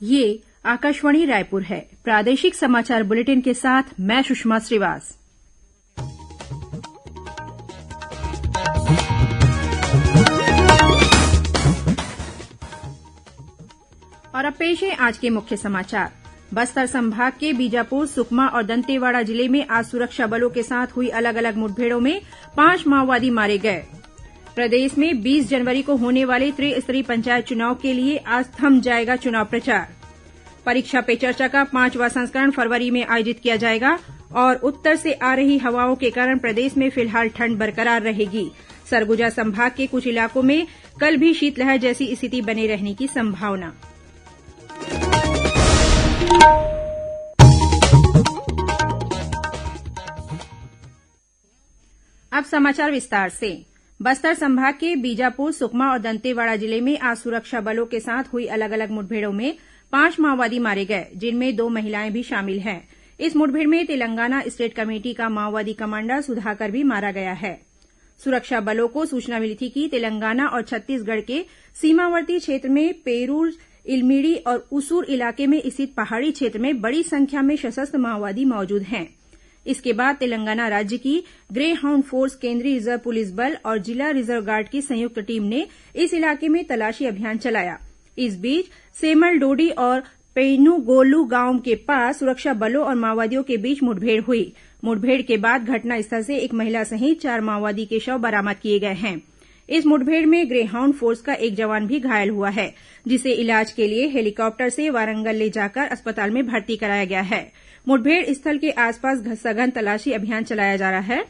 ये आकाशवाणी रायपुर है। प्रादेशिक समाचार बुलेटिन के साथ मैं सुषमा श्रीवास। और अब पेश है आज के मुख्य समाचार। बस्तर संभाग के बीजापुर, सुकमा और दंतेवाड़ा जिले में आज सुरक्षा बलों के साथ हुई अलग अलग मुठभेड़ों में 5 माओवादी मारे गए। प्रदेश में 20 जनवरी को होने वाले त्रिस्तरीय पंचायत चुनाव के लिए आज थम जाएगा चुनाव प्रचार। परीक्षा पे चर्चा का 5वां संस्करण फरवरी में आयोजित किया जाएगा और उत्तर से आ रही हवाओं के कारण प्रदेश में फिलहाल ठंड बरकरार रहेगी। सरगुजा संभाग के कुछ इलाकों में कल भी शीतलहर जैसी स्थिति बने रहने की संभावना। अब समाचार विस्तार से। बस्तर संभाग के बीजापुर, सुकमा और दंतेवाड़ा जिले में आज सुरक्षा बलों के साथ हुई अलग अलग मुठभेड़ों में 5 माओवादी मारे गए, जिनमें 2 महिलाएं भी शामिल हैं। इस मुठभेड़ में तेलंगाना स्टेट कमेटी का माओवादी कमांडर सुधाकर भी मारा गया है। सुरक्षा बलों को सूचना मिली थी कि तेलंगाना और छत्तीसगढ़ के सीमावर्ती क्षेत्र में पेरूर, इलमिड़ी और उसूर इलाके में स्थित पहाड़ी क्षेत्र में बड़ी संख्या में सशस्त्र माओवादी मौजूद हैं। इसके बाद तेलंगाना राज्य की ग्रे हाउंड फोर्स, केंद्रीय रिजर्व पुलिस बल और जिला रिजर्व गार्ड की संयुक्त टीम ने इस इलाके में तलाशी अभियान चलाया। इस बीच सेमल डोडी और पेनुगोलू गांव के पास सुरक्षा बलों और माओवादियों के बीच मुठभेड़ हुई। मुठभेड़ के बाद घटनास्थल से एक महिला सहित 4 माओवादी के शव बरामद किए गए हैं। इस मुठभेड़ में ग्रे हाउंड फोर्स का एक जवान भी घायल हुआ है, जिसे इलाज के लिए हेलीकॉप्टर से वारंगल ले जाकर अस्पताल में भर्ती कराया गया है। मुठभेड़ स्थल के आसपास सघन तलाशी अभियान चलाया जा रहा है।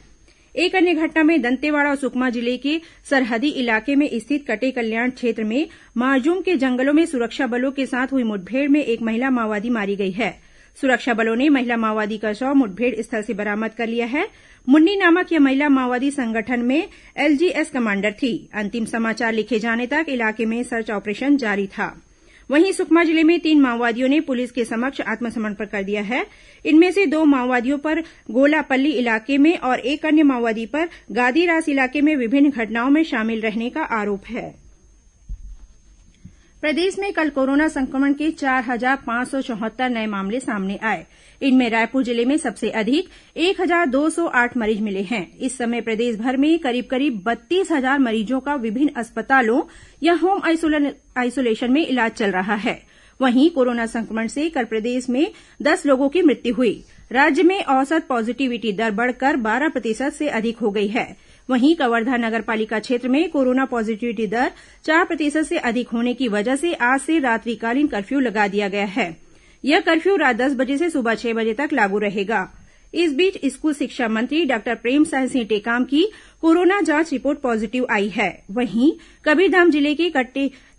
एक अन्य घटना में दंतेवाड़ा और सुकमा जिले के सरहदी इलाके में स्थित कटे कल्याण क्षेत्र में मारजूम के जंगलों में सुरक्षा बलों के साथ हुई मुठभेड़ में एक महिला माओवादी मारी गई है। सुरक्षा बलों ने महिला माओवादी का शव मुठभेड़ स्थल से बरामद कर लिया है। मुन्नी नामक यह महिला माओवादी संगठन में एलजीएस कमांडर थी। अंतिम समाचार लिखे जाने तक इलाके में सर्च ऑपरेशन जारी था। वहीं सुकमा जिले में 3 माओवादियों ने पुलिस के समक्ष आत्मसमर्पण कर दिया है। इनमें से 2 माओवादियों पर गोलापल्ली इलाके में और एक अन्य माओवादी पर गादीरास इलाके में विभिन्न घटनाओं में शामिल रहने का आरोप है। प्रदेश में कल कोरोना संक्रमण के 4,574 नए मामले सामने आए। इनमें रायपुर जिले में सबसे अधिक 1,208 मरीज मिले हैं। इस समय प्रदेश भर में करीब 32,000 मरीजों का विभिन्न अस्पतालों या होम आइसोलेशन में इलाज चल रहा है। वहीं कोरोना संक्रमण से कल प्रदेश में 10 लोगों की मृत्यु हुई। राज्य में औसत पॉजिटिविटी दर बढ़कर 12% से अधिक हो गई है। वहीं कवर्धा नगर पालिका क्षेत्र में कोरोना पॉजिटिविटी दर 4% से अधिक होने की वजह से आज से रात्रिकालीन कर्फ्यू लगा दिया गया है। यह कर्फ्यू रात 10 बजे से सुबह 6 बजे तक लागू रहेगा। इस बीच स्कूल शिक्षा मंत्री डॉक्टर प्रेमसाय सिंह टेकाम की कोरोना जांच रिपोर्ट पॉजिटिव आई है। वहीं कबीरधाम जिले के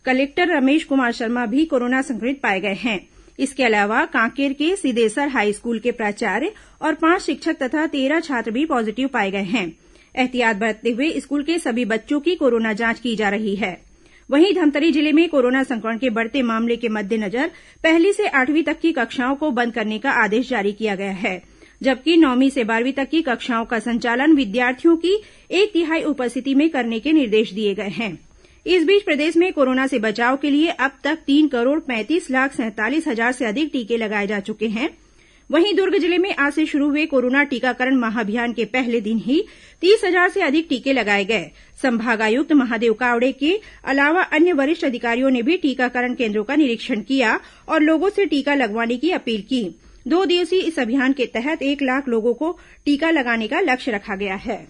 कलेक्टर रमेश कुमार शर्मा भी कोरोना संक्रमित पाए गए हैं। इसके अलावा कांकेर के सिदेसर हाई स्कूल के प्राचार्य और 5 शिक्षक तथा 13 छात्र भी पॉजिटिव पाए गए हैं। एहतियात बरतते हुए स्कूल के सभी बच्चों की कोरोना जांच की जा रही है। वहीं धमतरी जिले में कोरोना संक्रमण के बढ़ते मामले के मद्देनजर 1 से 8वीं तक की कक्षाओं को बंद करने का आदेश जारी किया गया है, जबकि 9वीं से 12वीं तक की कक्षाओं का संचालन विद्यार्थियों की 1/3 उपस्थिति में करने के निर्देश दिए गए हैं। इस बीच प्रदेश में कोरोना से बचाव के लिए अब तक 3,35,47,000 से अधिक टीके लगाए जा चुके हैं। वहीं दुर्ग जिले में आज से शुरू हुए कोरोना टीकाकरण महाअभियान के पहले दिन ही 30,000 से अधिक टीके लगाए गए। संभागायुक्त महादेव कावड़े के अलावा अन्य वरिष्ठ अधिकारियों ने भी टीकाकरण केन्द्रों का निरीक्षण किया और लोगों से टीका लगवाने की अपील की। 2 दिवसीय इस अभियान के तहत 1 लाख लोगों को टीका लगाने का लक्ष्य रखा गया है।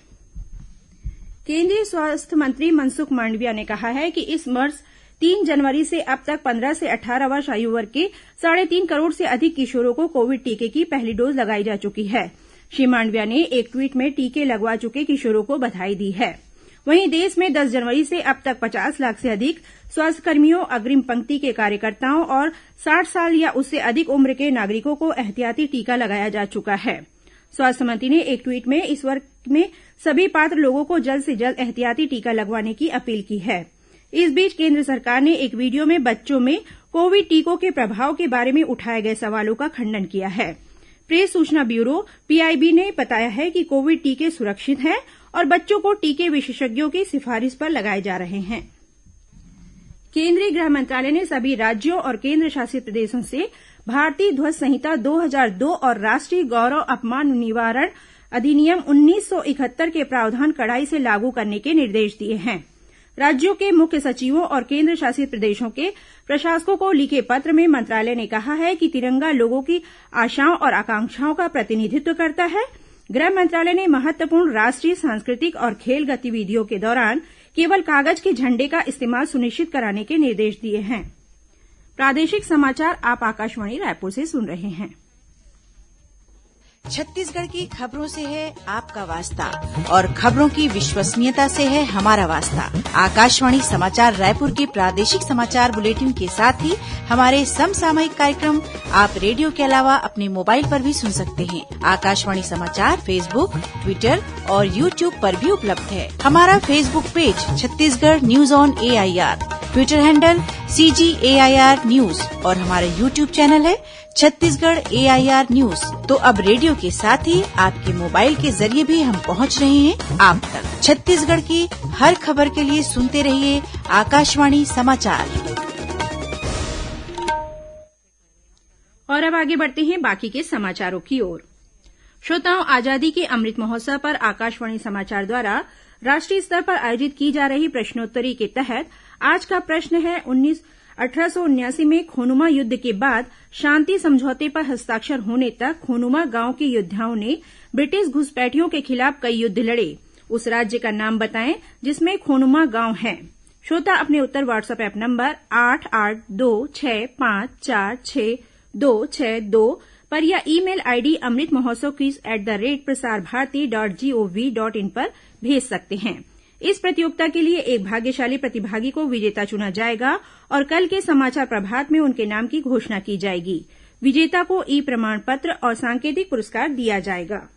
केंद्रीय स्वास्थ्य मंत्री मनसुख मांडविया ने कहा है कि इस वर्ष 3 जनवरी से अब तक 15 से 18 वर्ष आयु वर्ग के 3.5 करोड़ से अधिक किशोरों को कोविड टीके की पहली डोज लगाई जा चुकी है। श्री मांडविया ने एक ट्वीट में टीके लगवा चुके किशोरों को बधाई दी है। वहीं देश में 10 जनवरी से अब तक 50 लाख से अधिक स्वास्थ्यकर्मियों, अग्रिम पंक्ति के कार्यकर्ताओं और 60 साल या उससे अधिक उम्र के नागरिकों को एहतियाती टीका लगाया जा चुका है। स्वास्थ्य मंत्री ने एक ट्वीट में इस वर्ग में सभी पात्र लोगों को जल्द से जल्द एहतियाती टीका लगवाने की अपील की है। इस बीच केंद्र सरकार ने एक वीडियो में बच्चों में कोविड टीकों के प्रभाव के बारे में उठाए गए सवालों का खंडन किया है। प्रेस सूचना ब्यूरो पीआईबी ने बताया है कि कोविड टीके सुरक्षित हैं और बच्चों को टीके विशेषज्ञों की सिफारिश पर लगाए जा रहे हैं। केंद्रीय गृह मंत्रालय ने सभी राज्यों और केंद्र शासित प्रदेशों से भारतीय ध्वज संहिता 2002 और राष्ट्रीय गौरव अपमान निवारण अधिनियम 1971 के प्रावधान कड़ाई से लागू करने के निर्देश दिए हैं। राज्यों के मुख्य सचिवों और केंद्र शासित प्रदेशों के प्रशासकों को लिखे पत्र में मंत्रालय ने कहा है कि तिरंगा लोगों की आशाओं और आकांक्षाओं का प्रतिनिधित्व करता है। गृह मंत्रालय ने महत्वपूर्ण राष्ट्रीय, सांस्कृतिक और खेल गतिविधियों के दौरान केवल कागज के झंडे का इस्तेमाल सुनिश्चित कराने के निर्देश दिए हैं। प्रादेशिक समाचार आप आकाशवाणी रायपुर से सुन रहे हैं। छत्तीसगढ़ की खबरों से है आपका वास्ता और खबरों की विश्वसनीयता से है हमारा वास्ता। आकाशवाणी समाचार रायपुर के प्रादेशिक समाचार बुलेटिन के साथ ही हमारे समसामयिक कार्यक्रम आप रेडियो के अलावा अपने मोबाइल पर भी सुन सकते हैं। आकाशवाणी समाचार फेसबुक, ट्विटर और यूट्यूब पर भी उपलब्ध है। हमारा Facebook page Chhattisgarh news on AIR, Twitter handle CGAIR news और हमारा यूट्यूब चैनल है छत्तीसगढ़ AIR न्यूज। तो अब रेडियो के साथ ही आपके मोबाइल के जरिए भी हम पहुंच रहे हैं आप तक। छत्तीसगढ़ की हर खबर के लिए सुनते रहिए आकाशवाणी समाचार। और अब आगे बढ़ते हैं बाकी के समाचारों की ओर। श्रोताओं, आजादी के अमृत महोत्सव पर आकाशवाणी समाचार द्वारा राष्ट्रीय स्तर पर आयोजित की जा रही प्रश्नोत्तरी के तहत आज का प्रश्न है 1879 में खोनुमा युद्ध के बाद शांति समझौते पर हस्ताक्षर होने तक खोनुमा गांव के योद्धाओं ने ब्रिटिश घुसपैठियों के खिलाफ कई युद्ध लड़े। उस राज्य का नाम बताएं जिसमें खोनुमा गांव है। श्रोता अपने उत्तर व्हाट्सएप ऐप नंबर 8826546262 पर या ईमेल आईडी amritmahotsav@prasarbharati.gov.in पर भेज सकते हैं। इस प्रतियोगिता के लिए एक भाग्यशाली प्रतिभागी को विजेता चुना जाएगा और कल के समाचार प्रभात में उनके नाम की घोषणा की जाएगी। विजेता को ई प्रमाण पत्र और सांकेतिक पुरस्कार दिया जाएगा।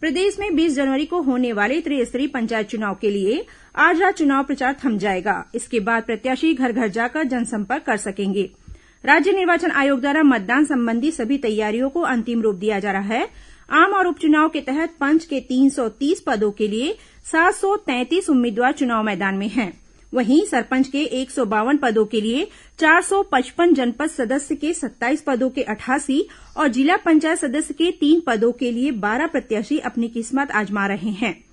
प्रदेश में 20 जनवरी को होने वाले त्रिस्तरीय पंचायत चुनाव के लिए आज रात चुनाव प्रचार थम जाएगा। इसके बाद प्रत्याशी घर घर जाकर जनसंपर्क कर सकेंगे। राज्य निर्वाचन आयोग द्वारा मतदान संबंधी सभी तैयारियों को अंतिम रूप दिया जा रहा है। आम और उपचुनाव के तहत पंच के 330 पदों के लिए 733 उम्मीदवार चुनाव मैदान में हैं। वहीं सरपंच के 152 पदों के लिए 455, जनपद सदस्य के 27 पदों के 88 और जिला पंचायत सदस्य के 3 पदों के लिए 12 प्रत्याशी अपनी किस्मत आजमा रहे हैं।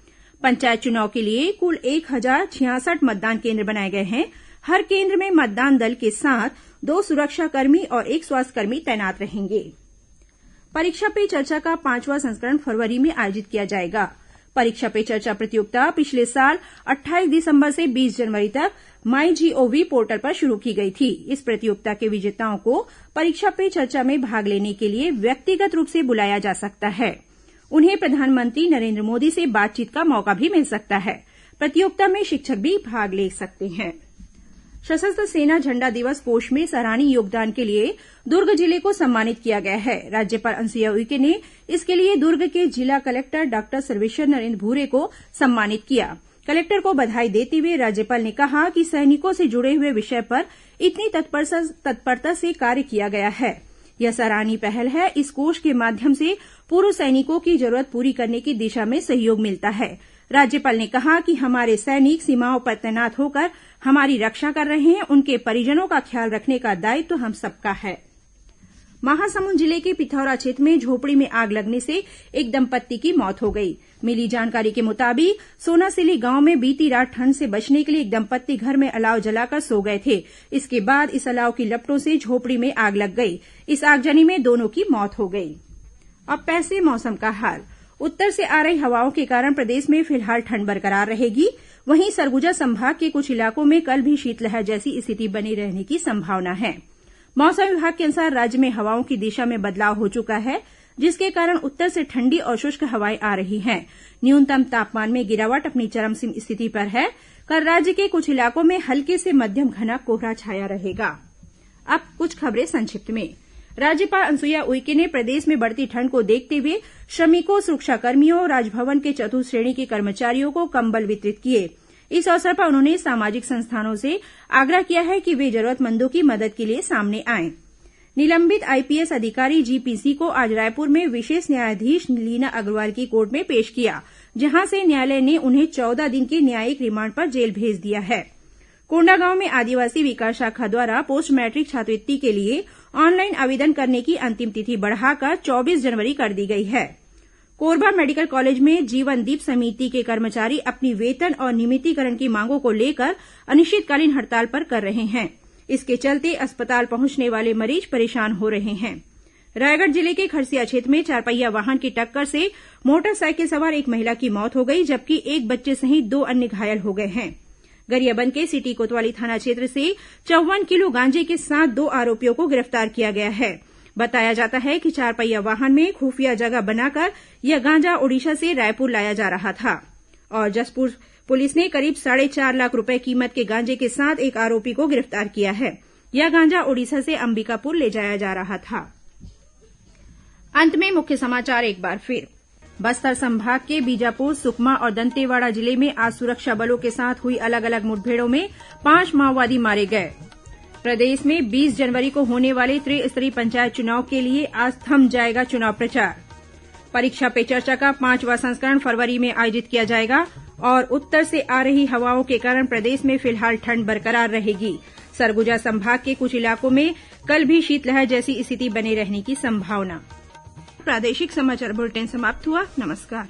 पंचायत चुनाव के लिए कुल 1066 मतदान केंद्र बनाए गए हैं। हर केंद्र में मतदान दल के साथ 2 सुरक्षाकर्मी और 1 स्वास्थ्यकर्मी तैनात रहेंगे। परीक्षा पे चर्चा का 5वां संस्करण फरवरी में आयोजित किया जाएगा। परीक्षा पे चर्चा प्रतियोगिता पिछले साल 28 दिसंबर से 20 जनवरी तक MyGOV पोर्टल पर शुरू की गई थी। इस प्रतियोगिता के विजेताओं को परीक्षा पे चर्चा में भाग लेने के लिए व्यक्तिगत रूप से बुलाया जा सकता है। उन्हें प्रधानमंत्री नरेंद्र मोदी से बातचीत का मौका भी मिल सकता है। प्रतियोगिता में शिक्षक भी भाग ले सकते हैं। सशस्त्र सेना झंडा दिवस कोष में सराहनीय योगदान के लिए दुर्ग जिले को सम्मानित किया गया है। राज्यपाल अनुसुईया उइके ने इसके लिए दुर्ग के जिला कलेक्टर डॉक्टर सर्वेश्वर नरेंद्र भूरे को सम्मानित किया। कलेक्टर को बधाई देते हुए राज्यपाल ने कहा कि सैनिकों से जुड़े हुए विषय पर इतनी तत्परता से कार्य किया गया है। यह सराहनीय पहल है। इस कोष के माध्यम से पूर्व सैनिकों की जरूरत पूरी करने की दिशा में सहयोग मिलता है। राज्यपाल ने कहा कि हमारे सैनिक सीमाओं पर तैनात होकर हमारी रक्षा कर रहे हैं। उनके परिजनों का ख्याल रखने का दायित्व हम सबका है। महासमुंद जिले के पिथौरा क्षेत्र में झोपड़ी में आग लगने से एक दंपत्ति की मौत हो गई। मिली जानकारी के मुताबिक सोनासिली गांव में बीती रात ठंड से बचने के लिए एक दंपत्ति घर में अलाव जलाकर सो गए थे। इसके बाद इस अलाव की लपटों से झोपड़ी में आग लग गई। इस आगजनी में दोनों की मौत हो गई। अब पैसे मौसम का हाल। उत्तर से आ रही हवाओं के कारण प्रदेश में फिलहाल ठंड बरकरार रहेगी। वहीं सरगुजा संभाग के कुछ इलाकों में कल भी शीतलहर जैसी स्थिति बनी रहने की संभावना है। मौसम विभाग के अनुसार राज्य में हवाओं की दिशा में बदलाव हो चुका है, जिसके कारण उत्तर से ठंडी और शुष्क हवाएं आ रही हैं। न्यूनतम तापमान में गिरावट अपनी चरम स्थिति पर है। कल राज्य के कुछ इलाकों में हल्के से मध्यम घना कोहरा छाया रहेगा। अब कुछ खबरें संक्षिप्त में। राज्यपाल अनुसुईया उइके ने प्रदेश में बढ़ती ठंड को देखते हुए श्रमिकों, सुरक्षाकर्मियों, राजभवन के चतुर्थ श्रेणी के कर्मचारियों को कंबल वितरित किए। इस अवसर पर उन्होंने सामाजिक संस्थानों से आग्रह किया है कि वे जरूरतमंदों की मदद के लिए सामने आएं। निलंबित आईपीएस अधिकारी जीपीसी को आज रायपुर में विशेष न्यायाधीश लीना अग्रवाल की कोर्ट में पेश किया, जहां से न्यायालय ने उन्हें 14 दिन के न्यायिक रिमांड पर जेल भेज दिया है। कोंडागांव में आदिवासी विकास शाखा द्वारा पोस्ट मैट्रिक छात्रवृत्ति के लिए ऑनलाइन आवेदन करने की अंतिम तिथि बढ़ाकर 24 जनवरी कर दी गई है। कोरबा मेडिकल कॉलेज में जीवन दीप समिति के कर्मचारी अपनी वेतन और नियमितीकरण की मांगों को लेकर अनिश्चितकालीन हड़ताल पर कर रहे हैं। इसके चलते अस्पताल पहुंचने वाले मरीज परेशान हो रहे हैं। रायगढ़ जिले के खरसिया क्षेत्र में चारपहिया वाहन की टक्कर से मोटरसाइकिल सवार एक महिला की मौत हो गई, जबकि एक बच्चे सहित 2 अन्य घायल हो गए हैं। गरियाबंद के सिटी कोतवाली थाना क्षेत्र से 54 किलो गांजे के साथ 2 आरोपियों को गिरफ्तार किया गया है। बताया जाता है कि चारपहिया वाहन में खुफिया जगह बनाकर यह गांजा ओडिशा से रायपुर लाया जा रहा था और जसपुर पुलिस ने करीब 4.5 लाख रुपए कीमत के गांजे के साथ एक आरोपी को गिरफ्तार किया है। यह गांजा ओडिशा से अंबिकापुर ले जाया जा रहा था। अंत में मुख्य समाचार एक बार फिर। बस्तर संभाग के बीजापुर, सुकमा और दंतेवाड़ा जिले में आज सुरक्षा बलों के साथ हुई अलग अलग मुठभेड़ों में 5 माओवादी मारे गए। प्रदेश में 20 जनवरी को होने वाले त्रिस्तरीय पंचायत चुनाव के लिए आज थम जाएगा चुनाव प्रचार। परीक्षा पे चर्चा का 5वां संस्करण फरवरी में आयोजित किया जाएगा और उत्तर से आ रही हवाओं के कारण प्रदेश में फिलहाल ठंड बरकरार रहेगी। सरगुजा संभाग के कुछ इलाकों में कल भी शीतलहर जैसी स्थिति बने रहने की संभावना। प्रादेशिक समाचार बुलेटिन समाप्त हुआ। नमस्कार।